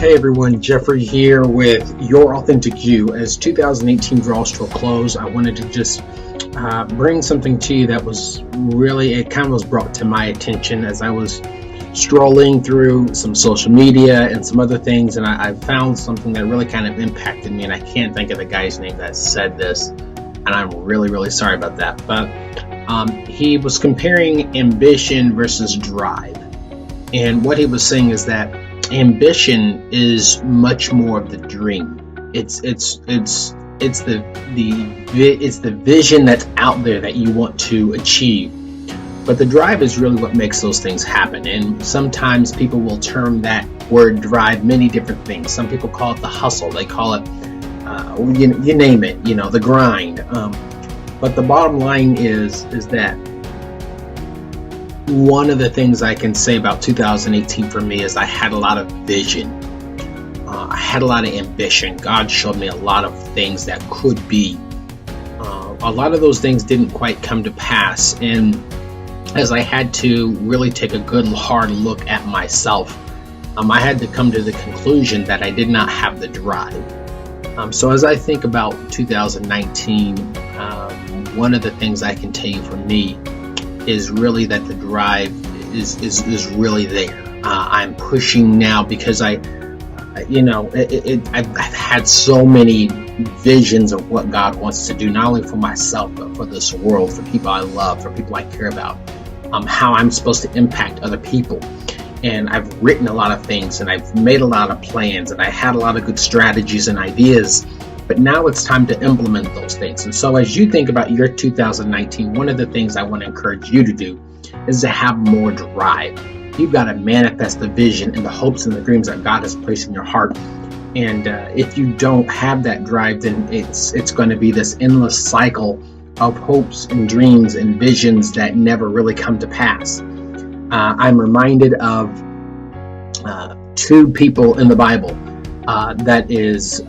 Hey everyone, Jeffrey here with Your Authentic You. As 2018 draws to a close, I wanted to just bring something to you that was really, it kind of was brought to my attention as I was strolling through some social media and some other things, and I found something that really kind of impacted me, and I can't think of the guy's name that said this, and I'm really sorry about that. But he was comparing ambition versus drive, and what he was saying is that ambition is much more of the dream. It's the vision that's out there that you want to achieve. But the drive is really what makes those things happen. And sometimes people will term that word drive many different things. Some people call it the hustle. They call it, you name it, the grind. But the bottom line is that one of the things I can say about 2018 for me is I had a lot of vision. I had a lot of ambition. God showed me a lot of things that could be. A lot of those things didn't quite come to pass. And as I had to really take a good hard look at myself, I had to come to the conclusion that I did not have the drive. So as I think about 2019, one of the things I can tell you for me is really that the drive is really there. I'm pushing now because I've had so many visions of what God wants to do, not only for myself, but for this world, for people I love, for people I care about, how I'm supposed to impact other people. And I've written a lot of things, and I've made a lot of plans, and I had a lot of good strategies and ideas. But now it's time to implement those things. And so as you think about your 2019, one of the things I want to encourage you to do is to have more drive. You've got to manifest the vision and the hopes and the dreams that God has placed in your heart. And if you don't have that drive, then it's going to be this endless cycle of hopes and dreams and visions that never really come to pass. I'm reminded of two people in the Bible. That is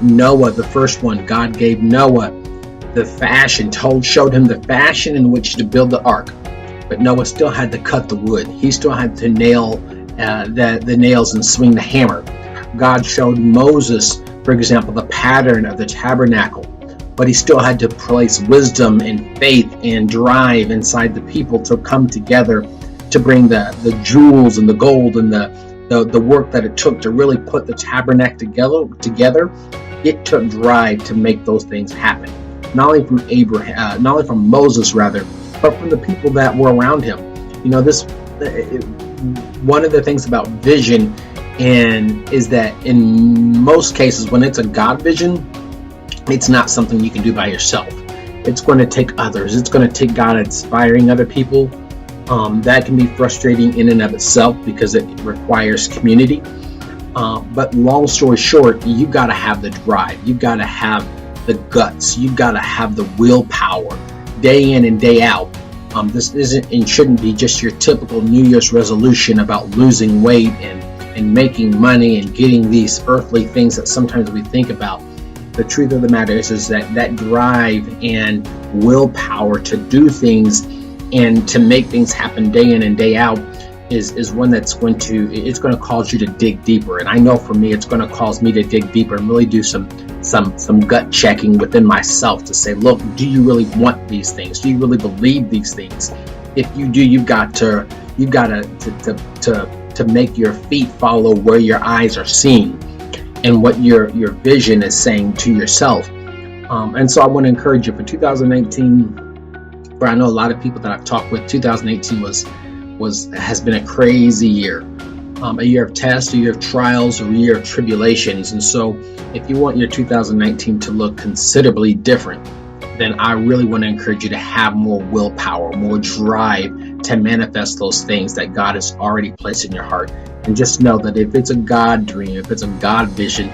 Noah, the first one. God gave Noah the fashion, showed him the fashion in which to build the ark. But Noah still had to cut the wood. He still had to nail the nails and swing the hammer. God showed Moses, for example, the pattern of the tabernacle. But he still had to place wisdom and faith and drive inside the people to come together to bring the jewels and the gold and the work that it took to really put the tabernacle together. It took drive to make those things happen. Not only from Abraham, not only from Moses rather, but from the people that were around him. One of the things about vision is that in most cases, when it's a God vision, it's not something you can do by yourself. It's going to take others. It's going to take God inspiring other people. That can be frustrating in and of itself because it requires community. But long story short, you got to have the drive. You got to have the guts. You got to have the willpower day in and day out. This isn't and shouldn't be just your typical New Year's resolution about losing weight and making money and getting these earthly things that sometimes we think about. The truth of the matter is that drive and willpower to do things and to make things happen day in and day out is one that's going to cause you to dig deeper. And I know for me, it's going to cause me to dig deeper and really do some gut checking within myself to say, look, do you really want these things? Do you really believe these things? If you do, you've got to make your feet follow where your eyes are seeing and what your vision is saying to yourself. And so I want to encourage you for 2019. I know a lot of people that I've talked with, 2018 has been a crazy year, a year of tests, a year of trials, a year of tribulations. And so if you want your 2019 to look considerably different, then I really want to encourage you to have more willpower, more drive to manifest those things that God has already placed in your heart. And just know that if it's a God dream, if it's a God vision,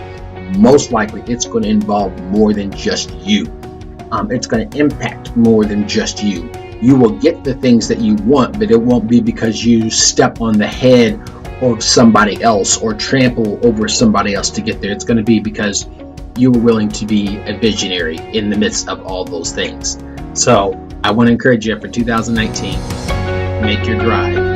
most likely it's going to involve more than just you. It's going to impact more than just you. You will get the things that you want, but it won't be because you step on the head of somebody else or trample over somebody else to get there. It's going to be because you were willing to be a visionary in the midst of all those things. So I want to encourage you for 2019, make your drive.